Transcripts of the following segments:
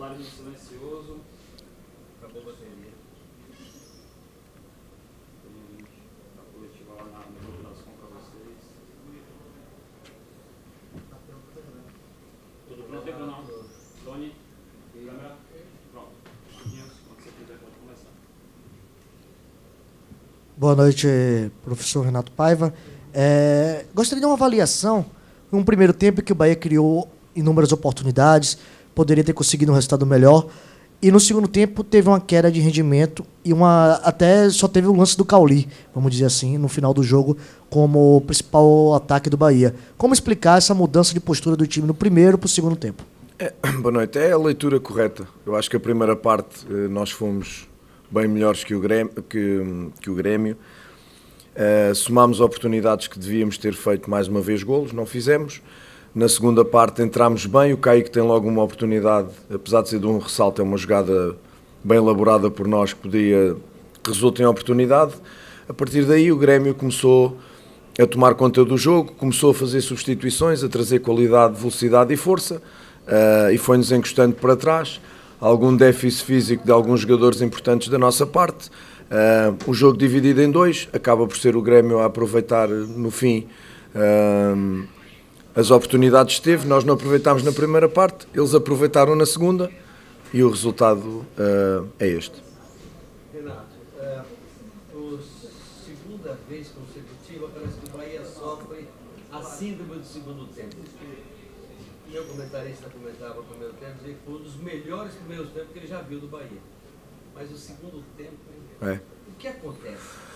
celular no silencioso. Acabou a bateria. A coletiva lá na inauguração para vocês. Tudo pronto aí, Bruno? Tony? Câmera? Pronto. Quando você quiser, pode começar. Boa noite, professor Renato Paiva. Gostaria de uma avaliação. Em um primeiro tempo que o Bahia criou inúmeras oportunidades, poderia ter conseguido um resultado melhor. E no segundo tempo teve uma queda de rendimento e até só teve o lance do Cauli, vamos dizer assim, no final do jogo, como o principal ataque do Bahia. Como explicar essa mudança de postura do time no primeiro para o segundo tempo? Boa noite. É a leitura correta. Eu acho que a primeira parte nós fomos bem melhores que o Grêmio. Somámos oportunidades que devíamos ter feito mais uma vez golos, não fizemos. Na segunda parte entramos bem, o Kaique tem logo uma oportunidade, apesar de ser de um ressalto, é uma jogada bem elaborada por nós que resulta em oportunidade. A partir daí o Grêmio começou a tomar conta do jogo, começou a fazer substituições, a trazer qualidade, velocidade e força, e foi-nos encostando para trás. Algum déficit físico de alguns jogadores importantes da nossa parte. O jogo dividido em dois, acaba por ser o Grêmio a aproveitar no fim as oportunidades que teve. Nós não aproveitámos na primeira parte, eles aproveitaram na segunda e o resultado é este. Renato, por segunda vez consecutiva, parece que o Bahia sofre a síndrome do segundo tempo. Meu comentarista comentava no primeiro tempo, dizia que foi um dos melhores primeiros tempos que ele já viu do Bahia. Mas o segundo tempo, o que acontece?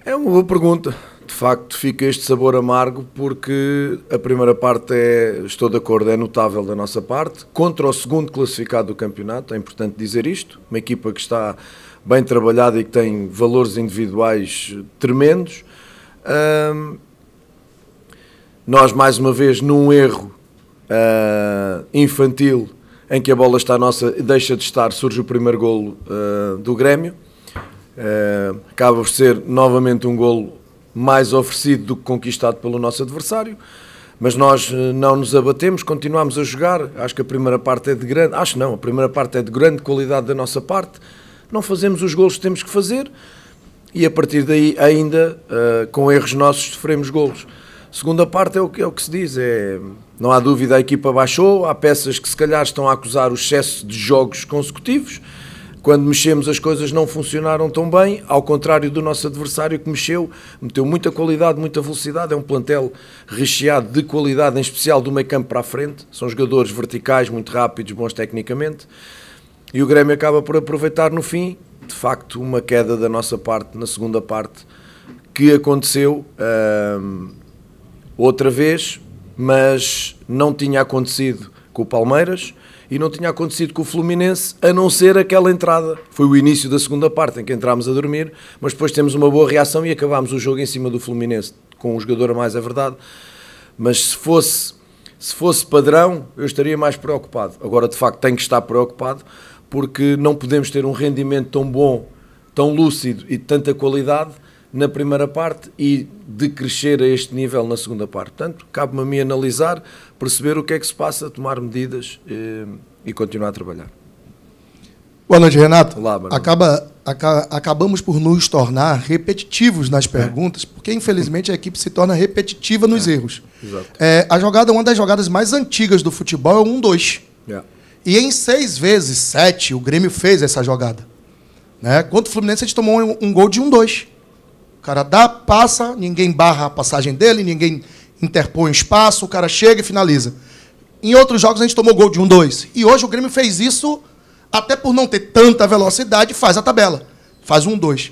É uma boa pergunta. De facto, fica este sabor amargo porque a primeira parte estou de acordo, é notável da nossa parte. Contra o segundo classificado do campeonato, é importante dizer isto. Uma equipa que está bem trabalhada e que tem valores individuais tremendos. Nós, mais uma vez, num erro infantil, em que a bola está nossa, deixa de estar, surge o primeiro golo do Grêmio. Acaba por ser novamente um golo mais oferecido do que conquistado pelo nosso adversário, mas nós não nos abatemos, continuamos a jogar. Acho que a primeira parte é de grande, a primeira parte é de grande qualidade da nossa parte. Não fazemos os golos que temos que fazer e a partir daí ainda com erros nossos sofremos golos. Segunda parte é o que se diz, não há dúvida, a equipa baixou, há peças que se calhar estão a acusar o excesso de jogos consecutivos. Quando mexemos as coisas não funcionaram tão bem, ao contrário do nosso adversário que meteu muita qualidade, muita velocidade, é um plantel recheado de qualidade, em especial do meio campo para a frente, são jogadores verticais, muito rápidos, bons tecnicamente, e o Grêmio acaba por aproveitar no fim, de facto, uma queda da nossa parte, na segunda parte, que aconteceu outra vez, mas não tinha acontecido com o Palmeiras e não tinha acontecido com o Fluminense, a não ser aquela entrada. Foi o início da segunda parte em que entrámos a dormir, mas depois temos uma boa reação e acabámos o jogo em cima do Fluminense, com um jogador a mais, é verdade. Mas se fosse padrão, eu estaria mais preocupado. Agora, de facto, tenho que estar preocupado, porque não podemos ter um rendimento tão bom, tão lúcido e de tanta qualidade na primeira parte e de crescer a este nível na segunda parte. Portanto, cabe-me a mim analisar, perceber o que é que se passa, tomar medidas e continuar a trabalhar. Boa noite, Renato. Olá, acabamos por nos tornar repetitivos nas perguntas, porque, infelizmente, a equipe se torna repetitiva nos erros. Exato. Uma das jogadas mais antigas do futebol é o 1-2. E em 6 vezes, 7, o Grêmio fez essa jogada. Contra o Fluminense, a gente tomou um gol de 1-2. O cara passa, ninguém barra a passagem dele, ninguém interpõe espaço, o cara chega e finaliza. Em outros jogos a gente tomou gol de 1-2. E hoje o Grêmio fez isso, até por não ter tanta velocidade, faz a tabela. Faz 1-2.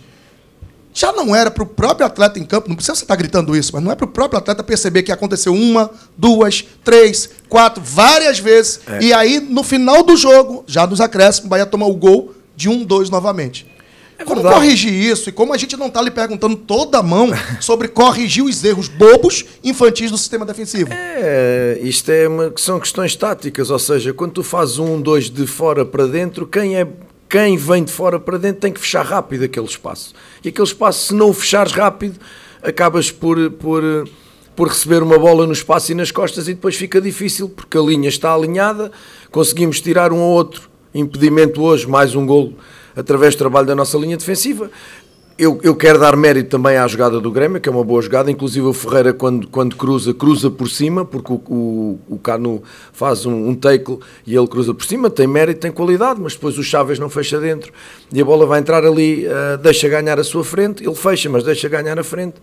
Já não era para o próprio atleta em campo, não precisa você estar gritando isso, mas não é para o próprio atleta perceber que aconteceu 1, 2, 3, 4, várias vezes. E aí, no final do jogo, já nos acréscimos, o Bahia toma o gol de 1-2 novamente. Como corrigir isso? E como a gente não está lhe perguntando toda a mão sobre corrigir os erros bobos infantis do sistema defensivo? Isto são questões táticas, ou seja, quando tu fazes 1-2 de fora para dentro, quem vem de fora para dentro tem que fechar rápido aquele espaço. E aquele espaço, se não o fechares rápido, acabas por receber uma bola no espaço e nas costas e depois fica difícil, porque a linha está alinhada, conseguimos tirar um ou outro impedimento hoje, mais um golo através do trabalho da nossa linha defensiva. Eu quero dar mérito também à jogada do Grêmio, que é uma boa jogada, inclusive o Ferreira quando cruza por cima, porque o Canu faz um tackle e ele cruza por cima, tem mérito, tem qualidade, mas depois o Chaves não fecha dentro e a bola vai entrar ali, deixa ganhar a sua frente, ele fecha, mas deixa ganhar a frente.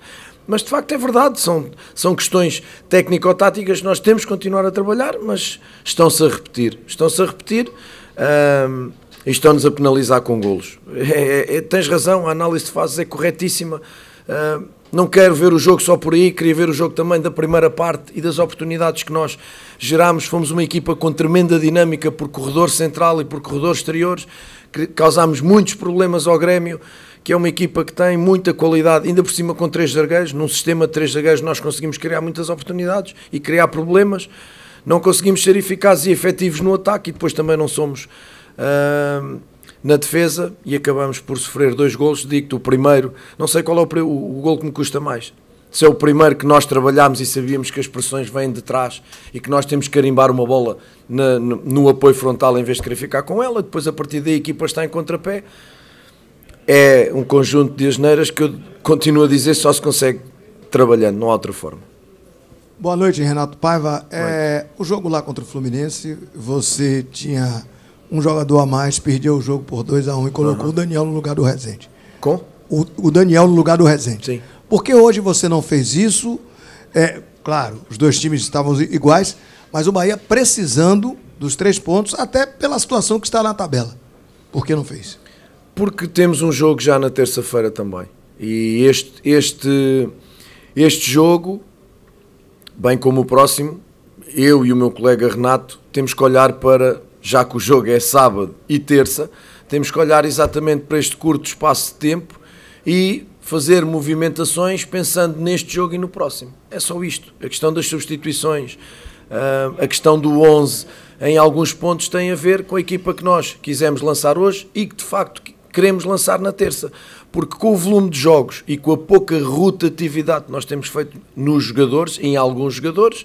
Mas de facto é verdade, são questões técnico-táticas que nós temos que continuar a trabalhar, mas estão-se a repetir. E estão-nos a penalizar com golos. Tens razão, a análise que fazes é corretíssima. Não quero ver o jogo só por aí, queria ver o jogo também da primeira parte e das oportunidades que nós gerámos. Fomos uma equipa com tremenda dinâmica por corredor central e por corredores exteriores, causámos muitos problemas ao Grêmio, que é uma equipa que tem muita qualidade, ainda por cima com 3 zagueiros. Num sistema de 3 zagueiros nós conseguimos criar muitas oportunidades e criar problemas. Não conseguimos ser eficazes e efetivos no ataque e depois também não somos na defesa e acabamos por sofrer 2 golos. Digo-te, o primeiro, não sei qual é o golo que me custa mais. Se é o primeiro que nós trabalhámos e sabíamos que as pressões vêm de trás e que nós temos que carimbar uma bola no apoio frontal em vez de querer ficar com ela, depois a partir daí a equipa está em contrapé. É um conjunto de asneiras que eu continuo a dizer só se consegue trabalhando, não há outra forma. Boa noite, Renato Paiva. O jogo lá contra o Fluminense, você tinha um jogador a mais, perdeu o jogo por 2-1 e colocou o Daniel no lugar do Rezende. Com? O Daniel no lugar do Rezende. Sim. Por que hoje você não fez isso? Claro, os 2 times estavam iguais, mas o Bahia precisando dos 3 pontos, até pela situação que está na tabela. Por que não fez? Porque temos um jogo já na terça-feira também. E este jogo, bem como o próximo, eu e o meu colega Renato temos que olhar para, já que o jogo é sábado e terça, temos que olhar exatamente para este curto espaço de tempo e fazer movimentações pensando neste jogo e no próximo. É só isto. A questão das substituições, a questão do 11, em alguns pontos tem a ver com a equipa que nós quisemos lançar hoje e que de facto queremos lançar na terça. Porque com o volume de jogos e com a pouca rotatividade que nós temos feito nos jogadores, em alguns jogadores,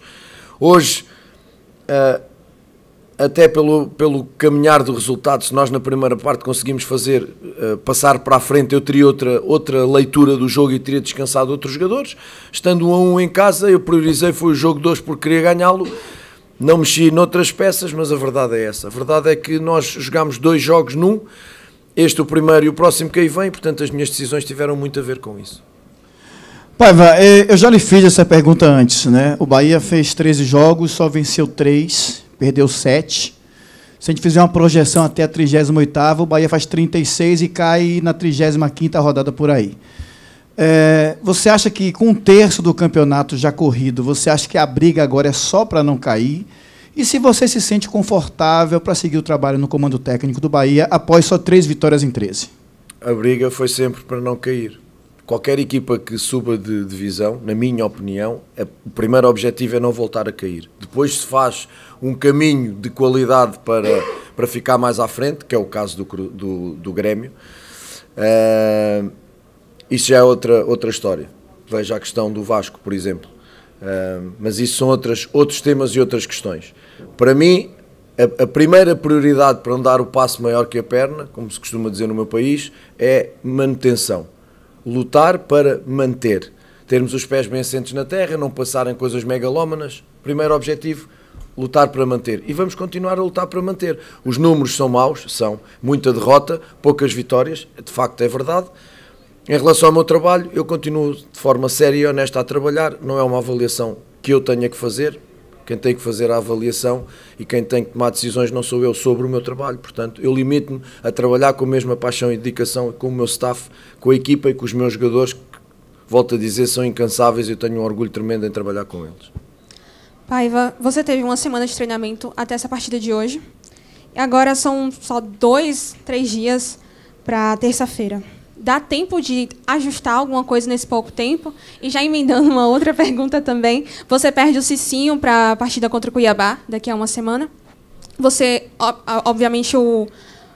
hoje, até pelo caminhar do resultado, se nós na primeira parte conseguimos passar para a frente, eu teria outra leitura do jogo e teria descansado outros jogadores. Estando 1-1 em casa, eu priorizei, foi o jogo 2 porque queria ganhá-lo, não mexi noutras peças, mas a verdade é essa. A verdade é que nós jogámos 2 jogos num, este o primeiro e o próximo que aí vem, portanto as minhas decisões tiveram muito a ver com isso. Paiva, eu já lhe fiz essa pergunta antes, né? O Bahia fez 13 jogos, só venceu 3, perdeu 7. Se a gente fizer uma projeção até a 38ª, o Bahia faz 36 e cai na 35ª rodada por aí. Você acha que com 1/3 do campeonato já corrido, você acha que a briga agora é só para não cair? E se você se sente confortável para seguir o trabalho no comando técnico do Bahia após só 3 vitórias em 13? A briga foi sempre para não cair. Qualquer equipa que suba de divisão, na minha opinião, o primeiro objetivo é não voltar a cair. Depois se faz um caminho de qualidade para ficar mais à frente, que é o caso do Grêmio. Isso já é outra história. Veja a questão do Vasco, por exemplo. Mas isso são outros temas e outras questões. Para mim, a primeira prioridade para não dar o passo maior que a perna, como se costuma dizer no meu país, é manutenção. Lutar para manter. Termos os pés bem assentes na terra, não passarem coisas megalómanas. Primeiro objetivo, lutar para manter. E vamos continuar a lutar para manter. Os números são maus, são muita derrota, poucas vitórias, de facto é verdade. Em relação ao meu trabalho, eu continuo de forma séria e honesta a trabalhar. Não é uma avaliação que eu tenha que fazer. Quem tem que fazer a avaliação e quem tem que tomar decisões não sou eu sobre o meu trabalho. Portanto, eu limito-me a trabalhar com a mesma paixão e dedicação com o meu staff, com a equipa e com os meus jogadores, que, volto a dizer, são incansáveis e eu tenho um orgulho tremendo em trabalhar com eles. Paiva, você teve uma semana de treinamento até essa partida de hoje. E agora são só 2, 3 dias para terça-feira. Dá tempo de ajustar alguma coisa nesse pouco tempo? E já emendando uma outra pergunta também, você perde o Cicinho para a partida contra o Cuiabá daqui a uma semana. Você, obviamente, o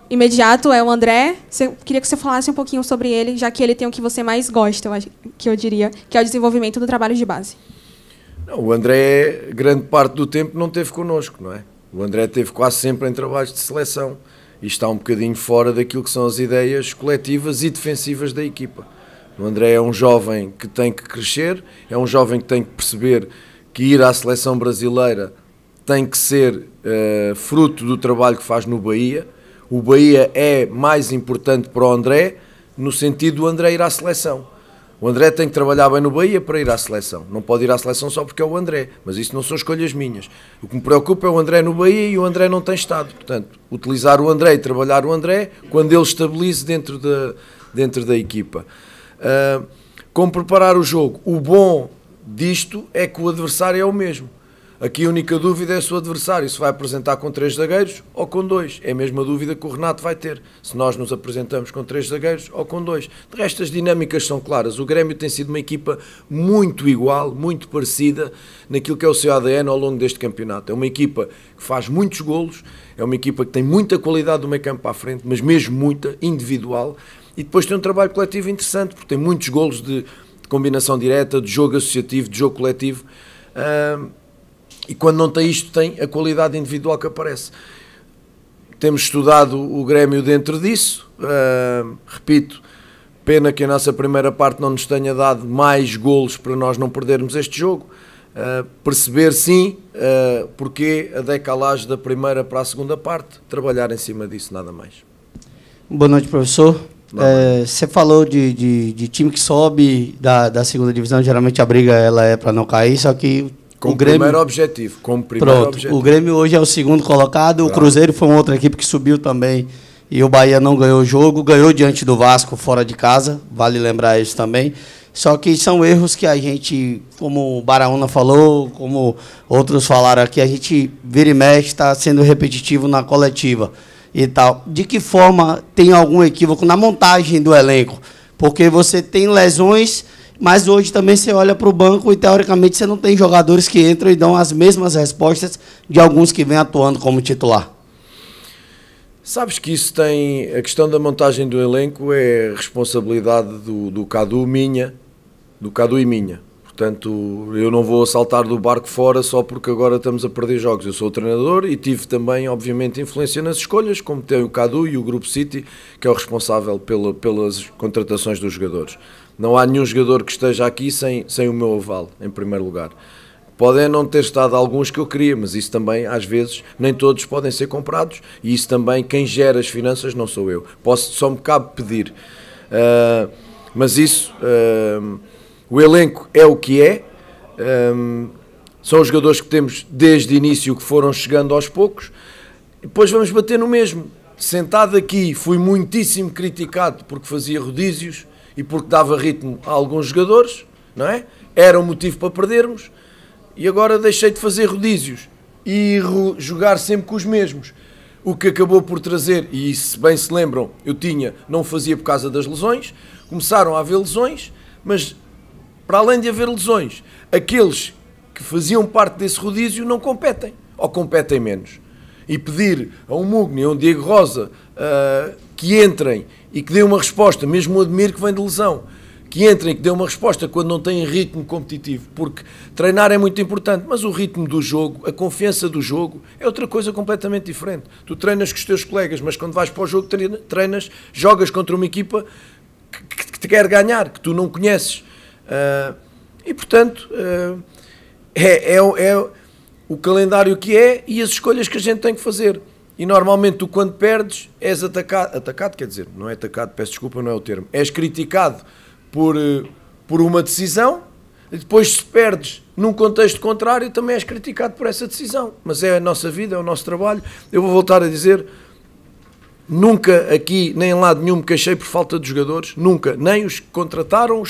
imediato é o André. Queria que você falasse um pouquinho sobre ele, já que ele tem o que você mais gosta, que eu diria, que é o desenvolvimento do trabalho de base. Não, o André, grande parte do tempo, não esteve connosco, não é? O André esteve quase sempre em trabalhos de seleção. e está um bocadinho fora daquilo que são as ideias coletivas e defensivas da equipa. O André é um jovem que tem que crescer, é um jovem que tem que perceber que ir à seleção brasileira tem que ser fruto do trabalho que faz no Bahia. O Bahia é mais importante para o André no sentido do André ir à seleção. O André tem que trabalhar bem no Bahia para ir à seleção. Não pode ir à seleção só porque é o André, mas isso não são escolhas minhas. O que me preocupa é o André no Bahia e o André não tem estado. Portanto, utilizar o André e trabalhar o André quando ele estabilize dentro da equipa. Como preparar o jogo? O bom disto é que o adversário é o mesmo. Aqui a única dúvida é se o adversário se vai apresentar com 3 zagueiros ou com 2. É a mesma dúvida que o Renato vai ter, se nós nos apresentamos com 3 zagueiros ou com 2. De resto, as dinâmicas são claras. O Grêmio tem sido uma equipa muito igual, muito parecida naquilo que é o seu ADN ao longo deste campeonato. É uma equipa que faz muitos golos, é uma equipa que tem muita qualidade do meio campo para a frente, mas mesmo muita, individual, e depois tem um trabalho coletivo interessante, porque tem muitos golos de combinação direta, de jogo associativo, de jogo coletivo. E quando não tem isto, tem a qualidade individual que aparece. Temos estudado o Grêmio dentro disso. Repito, pena que a nossa primeira parte não nos tenha dado mais golos para nós não perdermos este jogo. Perceber, sim, porque a decalagem da primeira para a segunda parte, trabalhar em cima disso, nada mais. Boa noite, professor. Você falou de time que sobe da segunda divisão, geralmente a briga ela é para não cair, só que Como Grêmio... primeiro objetivo. O Grêmio hoje é o segundo colocado, claro. O Cruzeiro foi uma outra equipe que subiu também e o Bahia não ganhou o jogo, ganhou diante do Vasco fora de casa, vale lembrar isso também. Só que são erros que a gente, como o Baraúna falou, como outros falaram aqui, a gente vira e mexe, está sendo repetitivo na coletiva e tal. De que forma tem algum equívoco na montagem do elenco? Porque você tem lesões... Mas hoje também você olha para o banco e, teoricamente, você não tem jogadores que entram e dão as mesmas respostas de alguns que vêm atuando como titular. Sabes que isso tem... A questão da montagem do elenco é responsabilidade do Cadu e minha. Portanto, eu não vou saltar do barco fora só porque agora estamos a perder jogos. Eu sou o treinador e tive também, obviamente, influência nas escolhas, como tem o Cadu e o Grupo City, que é o responsável pelas contratações dos jogadores. Não há nenhum jogador que esteja aqui sem o meu aval, em primeiro lugar. Podem não ter estado alguns que eu queria, mas isso também, às vezes, nem todos podem ser comprados, e isso também, quem gera as finanças não sou eu. Só me cabe pedir. Mas isso, o elenco é o que é, são os jogadores que temos desde o início que foram chegando aos poucos, e depois vamos bater no mesmo. Sentado aqui, fui muitíssimo criticado porque fazia rodízios, e porque dava ritmo a alguns jogadores, não é? Era um motivo para perdermos, e agora deixei de fazer rodízios e jogar sempre com os mesmos. O que acabou por trazer, e se bem se lembram, não fazia por causa das lesões, começaram a haver lesões, mas para além de haver lesões, aqueles que faziam parte desse rodízio não competem, ou competem menos. E pedir a um Mugni, a um Diego Rosa, que entrem e que dê uma resposta, mesmo o Admir que vem de lesão, que entrem e que dê uma resposta quando não têm ritmo competitivo, porque treinar é muito importante, mas o ritmo do jogo, a confiança do jogo, é outra coisa completamente diferente. Tu treinas com os teus colegas, mas quando vais para o jogo jogas contra uma equipa que te quer ganhar, que tu não conheces. E portanto, é o calendário que é e as escolhas que a gente tem que fazer. E normalmente tu, quando perdes, és atacado, quer dizer, não é atacado, peço desculpa, não é o termo, és criticado por uma decisão, e depois se perdes num contexto contrário, também és criticado por essa decisão. Mas é a nossa vida, é o nosso trabalho. Eu vou voltar a dizer, nunca aqui, nem em lado nenhum, me queixei por falta de jogadores, nunca, nem os que contrataram,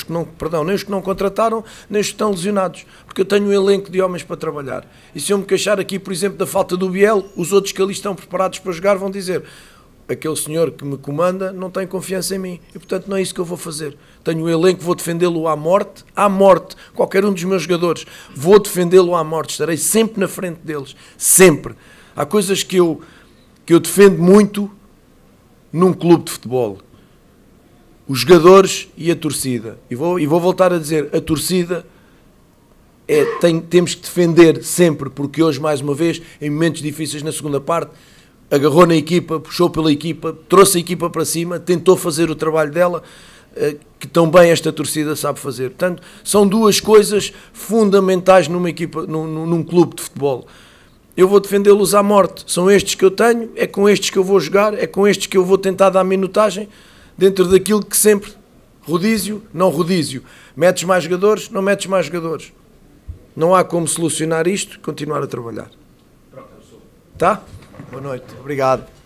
nem os que não contrataram, nem os que estão lesionados, porque eu tenho um elenco de homens para trabalhar. E se eu me queixar aqui, por exemplo, da falta do Biel, os outros que ali estão preparados para jogar vão dizer, aquele senhor que me comanda não tem confiança em mim, e portanto não é isso que eu vou fazer. Tenho um elenco, vou defendê-lo à morte, qualquer um dos meus jogadores, vou defendê-lo à morte, estarei sempre na frente deles, sempre. Há coisas que eu defendo muito num clube de futebol, os jogadores e a torcida, e vou voltar a dizer, a torcida temos que defender sempre, porque hoje, mais uma vez, em momentos difíceis na segunda parte, agarrou na equipa, puxou pela equipa, trouxe a equipa para cima, tentou fazer o trabalho dela, que tão bem esta torcida sabe fazer. Portanto, são duas coisas fundamentais numa equipa, num clube de futebol. Eu vou defendê-los à morte. São estes que eu tenho, é com estes que eu vou jogar, é com estes que eu vou tentar dar minutagem, dentro daquilo que sempre, rodízio, não rodízio. Metes mais jogadores, não metes mais jogadores. Não há como solucionar isto e continuar a trabalhar. Tá? Boa noite. Obrigado.